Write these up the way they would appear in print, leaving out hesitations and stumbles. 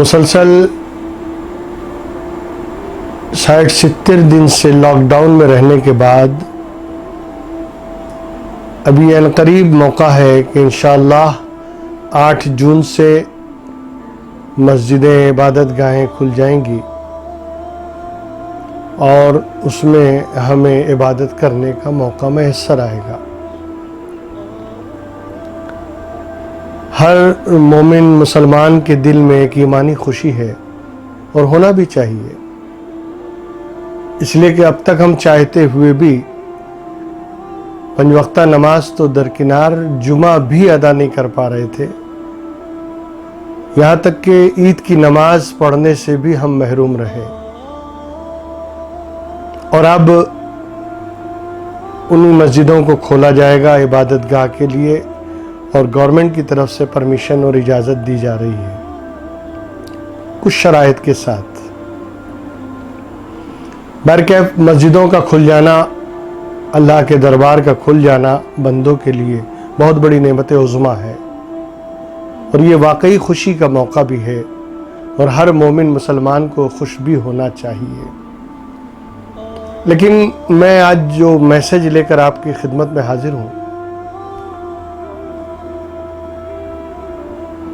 مسلسل 60-70 دن سے lock down میں رہنے کے بعد ابھی عنقریب موقع ہے کہ انشاءاللہ 8 جون سے مسجدیں عبادت گاہیں کھل جائیں گی اور اس میں ہمیں عبادت کرنے کا موقع میسر آئے گا۔ ہر مومن مسلمان کے دل میں ایک ایمانی خوشی ہے اور ہونا بھی چاہیے، اس لیے کہ اب تک ہم چاہتے ہوئے بھی 5 وقتہ نماز تو درکنار جمعہ بھی ادا نہیں کر پا رہے تھے، یہاں تک کہ عید کی نماز پڑھنے سے بھی ہم محروم رہے، اور اب ان مسجدوں کو کھولا جائے گا عبادت گاہ کے لیے اور گورنمنٹ کی طرف سے پرمیشن اور اجازت دی جا رہی ہے کچھ شرائط کے ساتھ۔ برکیف مسجدوں کا کھل جانا، اللہ کے دربار کا کھل جانا بندوں کے لیے بہت بڑی نعمت عظمیٰ ہے اور یہ واقعی خوشی کا موقع بھی ہے اور ہر مومن مسلمان کو خوش بھی ہونا چاہیے۔ لیکن میں آج جو میسج لے کر آپ کی خدمت میں حاضر ہوں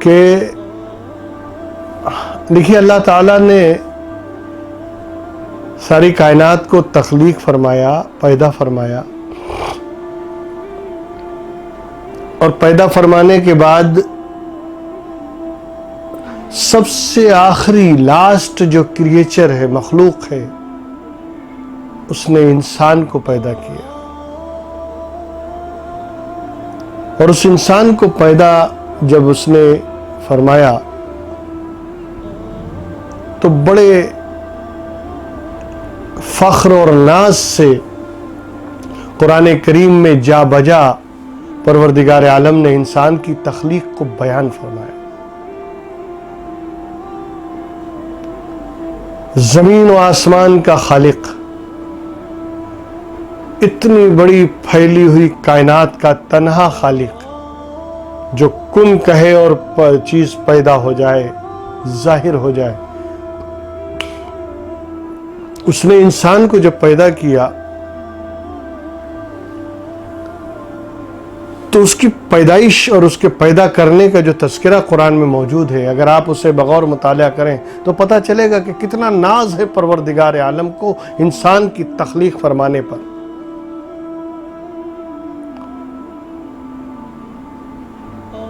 کہ دیکھیے اللہ تعالیٰ نے ساری کائنات کو تخلیق فرمایا، پیدا فرمایا، اور پیدا فرمانے کے بعد سب سے آخری لاسٹ جو کریچر ہے، مخلوق ہے، اس نے انسان کو پیدا کیا، اور اس انسان کو پیدا جب اس نے فرمایا تو بڑے فخر اور ناز سے قرآن کریم میں جا بجا پروردگار عالم نے انسان کی تخلیق کو بیان فرمایا۔ زمین و آسمان کا خالق، اتنی بڑی پھیلی ہوئی کائنات کا تنہا خالق، جو کن کہے اور چیز پیدا ہو جائے، ظاہر ہو جائے، اس نے انسان کو جب پیدا کیا تو اس کی پیدائش اور اس کے پیدا کرنے کا جو تذکرہ قرآن میں موجود ہے، اگر آپ اسے بغور مطالعہ کریں تو پتہ چلے گا کہ کتنا ناز ہے پروردگار عالم کو انسان کی تخلیق فرمانے پر۔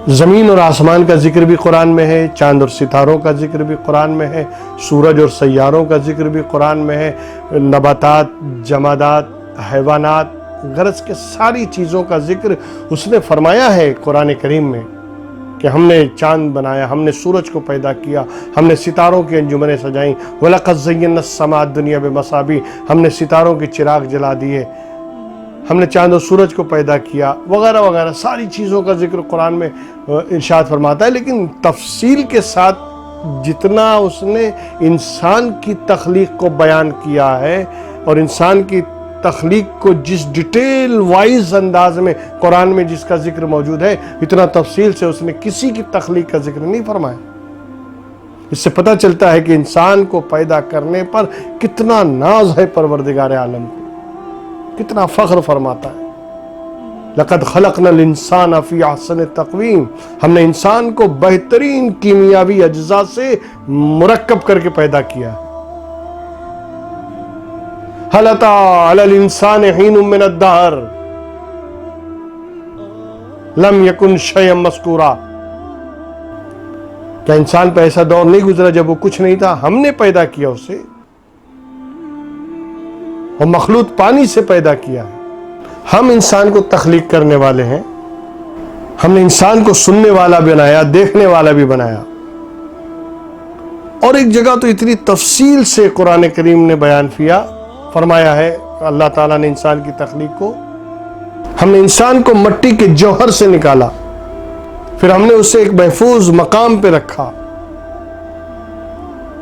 زمین اور آسمان کا ذکر بھی قرآن میں ہے، چاند اور ستاروں کا ذکر بھی قرآن میں ہے، سورج اور سیاروں کا ذکر بھی قرآن میں ہے، نباتات، جمادات، حیوانات، غرض کے ساری چیزوں کا ذکر اس نے فرمایا ہے قرآن کریم میں کہ ہم نے چاند بنایا، ہم نے سورج کو پیدا کیا، ہم نے ستاروں کی انجمنیں سجائیں، وَلَقَدْ زَيَّنَّا السَّمَاءَ الدُّنْيَا بِمَصَابِيحَ، ہم نے ستاروں کے چراغ جلا دیے، ہم نے چاند و سورج کو پیدا کیا، وغیرہ وغیرہ ساری چیزوں کا ذکر قرآن میں ارشاد فرماتا ہے۔ لیکن تفصیل کے ساتھ جتنا اس نے انسان کی تخلیق کو بیان کیا ہے اور انسان کی تخلیق کو جس ڈیٹیل وائز انداز میں قرآن میں جس کا ذکر موجود ہے، اتنا تفصیل سے اس نے کسی کی تخلیق کا ذکر نہیں فرمایا۔ اس سے پتہ چلتا ہے کہ انسان کو پیدا کرنے پر کتنا ناز ہے پروردگار عالم کو، کتنا فخر فرماتا ہے۔ لَقَدْ خَلَقْنَا الْإِنسَانَ فِي أَحْسَنِ تَقْوِيمٍ، ہم نے انسان کو بہترین کیمیاوی اجزاء سے مرکب کر کے پیدا کیا ہے۔ هَلْ أَتَىٰ عَلَى الْإِنسَانِ حِينٌ مِّنَ الدَّهْرِ لَمْ يَكُنْ شَيْئًا مَّذْكُورًا، کیا انسان پہ ایسا دور نہیں گزرا جب وہ کچھ نہیں تھا؟ ہم نے پیدا کیا اسے، اور مخلوق پانی سے پیدا کیا ہے۔ ہم انسان کو تخلیق کرنے والے ہیں، ہم نے انسان کو سننے والا بنایا، دیکھنے والا بھی بنایا، اور ایک جگہ تو اتنی تفصیل سے قرآن کریم نے بیان فرمایا ہے اللہ تعالیٰ نے انسان کی تخلیق کو، ہم نے انسان کو مٹی کے جوہر سے نکالا، پھر ہم نے اسے ایک محفوظ مقام پہ رکھا،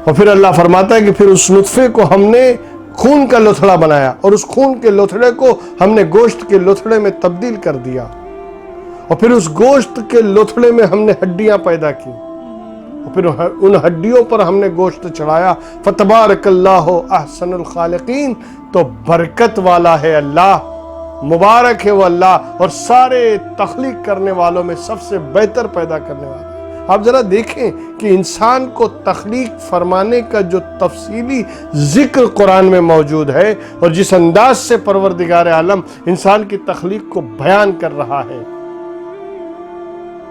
اور پھر اللہ فرماتا ہے کہ پھر اس نطفے کو ہم نے خون کا لوتھڑا بنایا، اور اس خون کے لوتھڑے کو ہم نے گوشت کے لوتھڑے میں تبدیل کر دیا، اور پھر اس گوشت کے لوتھڑے میں ہم نے ہڈیاں پیدا کی، پھر ان ہڈیوں پر ہم نے گوشت چڑھایا، فتبارک اللہ احسن الخالقین، تو برکت والا ہے اللہ، مبارک ہے وہ اللہ، اور سارے تخلیق کرنے والوں میں سب سے بہتر پیدا کرنے والا۔ آپ ذرا دیکھیں کہ انسان کو تخلیق فرمانے کا جو تفصیلی ذکر قرآن میں موجود ہے، اور جس انداز سے پروردگار عالم انسان کی تخلیق کو بیان کر رہا ہے،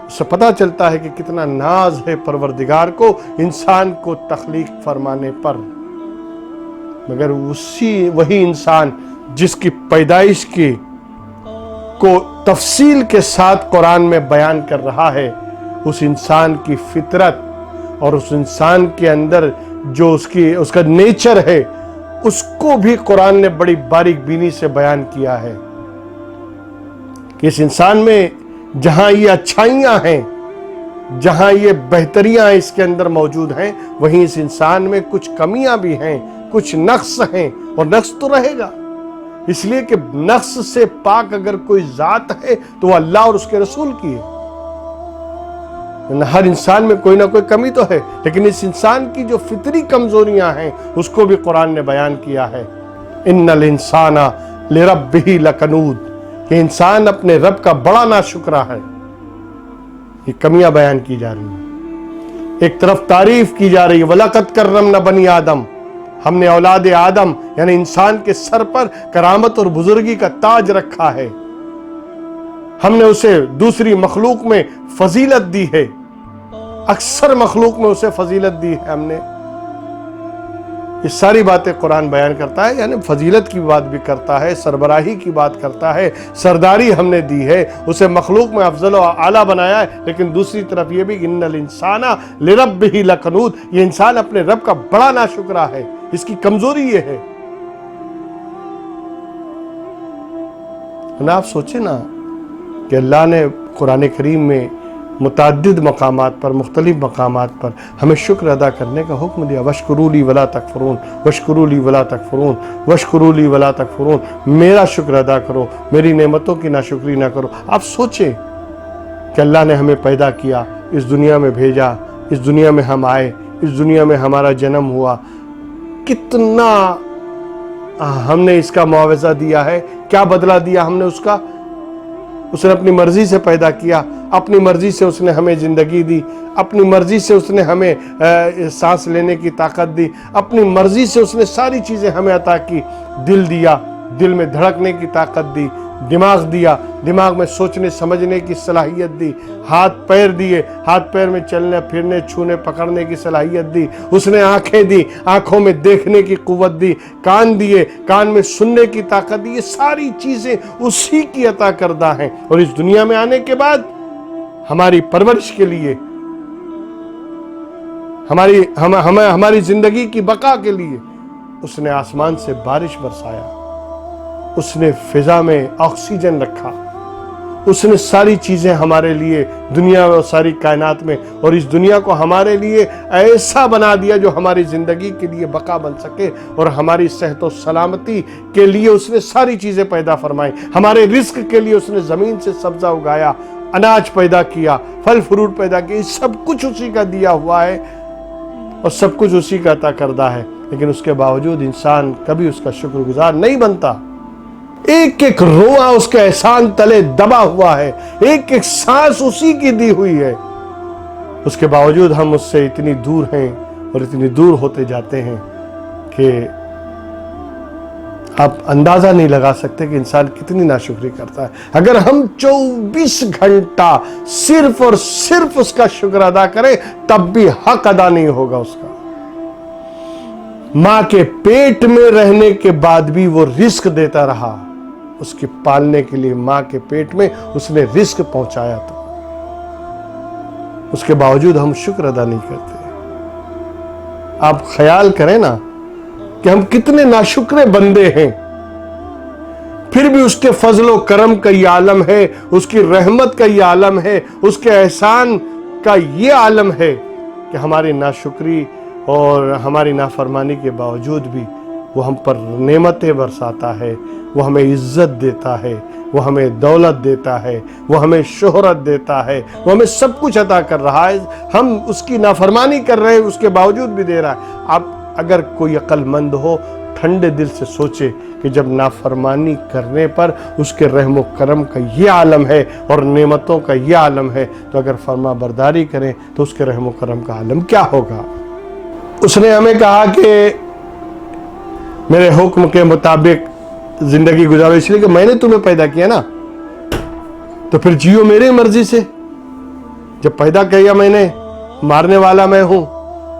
اس سے پتہ چلتا ہے کہ کتنا ناز ہے پروردگار کو انسان کو تخلیق فرمانے پر۔ مگر وہی انسان جس کی پیدائش کو تفصیل کے ساتھ قرآن میں بیان کر رہا ہے، اس انسان کی فطرت اور اس انسان کے اندر جو اس کا نیچر ہے، اس کو بھی قرآن نے بڑی باریک بینی سے بیان کیا ہے کہ اس انسان میں جہاں یہ اچھائیاں ہیں، جہاں یہ بہتریاں اس کے اندر موجود ہیں، وہیں اس انسان میں کچھ کمیاں بھی ہیں، کچھ نقص ہیں، اور نقص تو رہے گا، اس لیے کہ نقص سے پاک اگر کوئی ذات ہے تو وہ اللہ اور اس کے رسول کی ہے۔ ہر انسان میں کوئی نہ کوئی کمی تو ہے، لیکن اس انسان کی جو فطری کمزوریاں ہیں اس کو بھی قرآن نے بیان کیا ہے۔ ان الانسان لربہ لکنود، کہ انسان اپنے رب کا بڑا ناشکرا ہے۔ یہ کمیاں بیان کی جا رہی ہیں، ایک طرف تعریف کی جا رہی ہے، وَلَقَدْ كَرَّمْنَا بَنِي آدم، ہم نے اولاد آدم یعنی انسان کے سر پر کرامت اور بزرگی کا تاج رکھا ہے، ہم نے اسے دوسری مخلوق میں فضیلت دی ہے، اکثر مخلوق میں اسے فضیلت دی ہے ہم نے۔ یہ ساری باتیں قرآن بیان کرتا ہے، یعنی فضیلت کی بات بھی کرتا ہے، سربراہی کی بات کرتا ہے، سرداری ہم نے دی ہے، اسے مخلوق میں افضل و اعلیٰ بنایا ہے، لیکن دوسری طرف یہ بھی ان الانسان لربہ لکنود، یہ انسان اپنے رب کا بڑا ناشکرا ہے، اس کی کمزوری یہ ہے۔ آپ سوچیں نا کہ اللہ نے قرآن کریم میں متعدد مقامات پر، مختلف مقامات پر ہمیں شکر ادا کرنے کا حکم دیا، وَاشْكُرُوا لِي وَلَا تَكْفُرُونَ وَاشْكُرُوا لِي وَلَا تَكْفُرُونَ وَاشْكُرُوا لِي وَلَا تَكْفُرُونَ، میرا شکر ادا کرو، میری نعمتوں کی ناشکری نہ کرو۔ آپ سوچیں کہ اللہ نے ہمیں پیدا کیا، اس دنیا میں بھیجا، اس دنیا میں ہم آئے، اس دنیا میں ہمارا جنم ہوا، کتنا ہم نے اس کا معاوضہ دیا ہے، کیا بدلہ دیا ہم نے اس کا؟ اس نے اپنی مرضی سے پیدا کیا، اپنی مرضی سے اس نے ہمیں زندگی دی، اپنی مرضی سے اس نے ہمیں سانس لینے کی طاقت دی، اپنی مرضی سے اس نے ساری چیزیں ہمیں عطا کی، دل دیا، دل میں دھڑکنے کی طاقت دی، دماغ دیا، دماغ میں سوچنے سمجھنے کی صلاحیت دی، ہاتھ پیر دیے، ہاتھ پیر میں چلنے پھرنے چھونے پکڑنے کی صلاحیت دی، اس نے آنکھیں دی، آنکھوں میں دیکھنے کی قوت دی، کان دیے، کان میں سننے کی طاقت دی، یہ ساری چیزیں اسی کی عطا کردہ ہیں۔ اور اس دنیا میں آنے کے بعد ہماری پرورش کے لیے، ہماری زندگی کی بقا کے لیے اس نے آسمان سے بارش برسایا، اس نے فضا میں آکسیجن رکھا، اس نے ساری چیزیں ہمارے لیے دنیا اور ساری کائنات میں، اور اس دنیا کو ہمارے لیے ایسا بنا دیا جو ہماری زندگی کے لیے بقا بن سکے، اور ہماری صحت و سلامتی کے لیے اس نے ساری چیزیں پیدا فرمائیں، ہمارے رزق کے لیے اس نے زمین سے سبزہ اگایا، اناج پیدا کیا، پھل فروٹ پیدا کیا، سب کچھ اسی کا دیا ہوا ہے اور سب کچھ اسی کا عطا کردہ ہے، لیکن اس کے باوجود انسان کبھی اس کا شکر گزار نہیں بنتا۔ ایک ایک روحا اس کے احسان تلے دبا ہوا ہے، ایک ایک سانس اسی کی دی ہوئی ہے، اس کے باوجود ہم اس سے اتنی دور ہیں اور اتنی دور ہوتے جاتے ہیں کہ آپ اندازہ نہیں لگا سکتے کہ انسان کتنی ناشکری کرتا ہے۔ اگر ہم 24 گھنٹہ صرف اور صرف اس کا شکر ادا کریں تب بھی حق ادا نہیں ہوگا اس کا۔ ماں کے پیٹ میں رہنے کے بعد بھی وہ رزق دیتا رہا، اس کی پالنے کے لیے ماں کے پیٹ میں اس نے رزق پہنچایا تھا، اس کے باوجود ہم شکر ادا نہیں کرتے۔ آپ خیال کریں نا کہ ہم کتنے ناشکرے بندے ہیں، پھر بھی اس کے فضل و کرم کا یہ عالم ہے، اس کی رحمت کا یہ عالم ہے، اس کے احسان کا یہ عالم ہے کہ ہماری ناشکری اور ہماری نافرمانی کے باوجود بھی وہ ہم پر نعمتیں برساتا ہے، وہ ہمیں عزت دیتا ہے، وہ ہمیں دولت دیتا ہے، وہ ہمیں شہرت دیتا ہے، وہ ہمیں سب کچھ عطا کر رہا ہے، ہم اس کی نافرمانی کر رہے ہیں، اس کے باوجود بھی دے رہا ہے۔ اب اگر کوئی عقل مند ہو ٹھنڈے دل سے سوچے کہ جب نافرمانی کرنے پر اس کے رحم و کرم کا یہ عالم ہے اور نعمتوں کا یہ عالم ہے، تو اگر فرما برداری کریں تو اس کے رحم و کرم کا عالم کیا ہوگا؟ اس نے ہمیں کہا کہ میرے حکم کے مطابق زندگی گزارو، اس لیے کہ میں نے تمہیں پیدا کیا نا، تو پھر جیو میری مرضی سے۔ جب پیدا کیا میں نے، مارنے والا میں ہوں،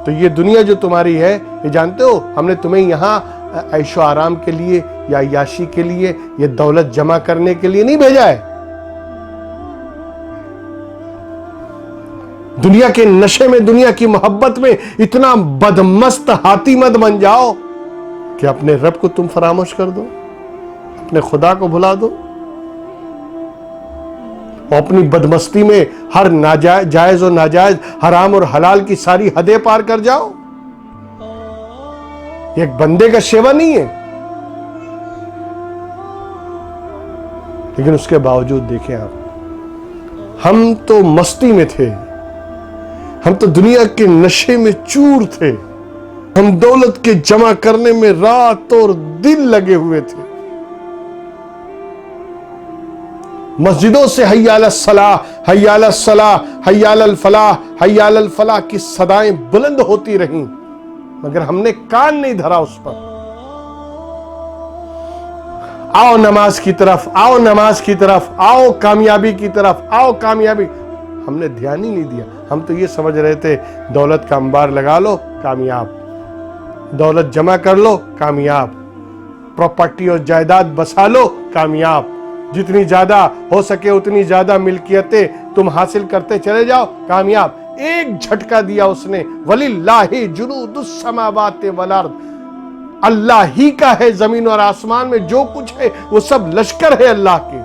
تو یہ دنیا جو تمہاری ہے، یہ جانتے ہو ہم نے تمہیں یہاں عیش و آرام کے لیے یا عیاشی کے لیے، یہ دولت جمع کرنے کے لیے نہیں بھیجا ہے۔ دنیا کے نشے میں، دنیا کی محبت میں اتنا بدمست ہاتھی مت بن جاؤ کہ اپنے رب کو تم فراموش کر دو، اپنے خدا کو بھلا دو، اور اپنی بدمستی میں ہر جائز و ناجائز، حرام اور حلال کی ساری حدیں پار کر جاؤ۔ یہ ایک بندے کا شیوا نہیں ہے۔ لیکن اس کے باوجود دیکھیں آپ، ہم تو مستی میں تھے، ہم تو دنیا کے نشے میں چور تھے، ہم دولت کے جمع کرنے میں رات اور دن لگے ہوئے تھے۔ مسجدوں سے حی علی الصلاح، حی علی الصلاح، حی علی الفلاح، حی علی الفلاح کی صدائیں بلند ہوتی رہیں، مگر ہم نے کان نہیں دھرا اس پر۔ آؤ نماز کی طرف، آؤ نماز کی طرف، آؤ کامیابی کی طرف، آؤ کامیابی، ہم نے دھیان ہی نہیں دیا۔ ہم تو یہ سمجھ رہے تھے دولت کا انبار لگا لو کامیاب، دولت جمع کر لو کامیاب، پراپرٹی اور جائیداد بسا لو کامیاب، جتنی زیادہ ہو سکے اتنی زیادہ ملکیتیں تم حاصل کرتے چلے جاؤ کامیاب۔ ایک جھٹکا دیا اس نے، وَلِلَّهِ جُنُودُ السَّمَاوَاتِ وَالْأَرْضِ، اللہ ہی کا ہے زمین اور آسمان میں جو کچھ ہے وہ سب لشکر ہے اللہ کے۔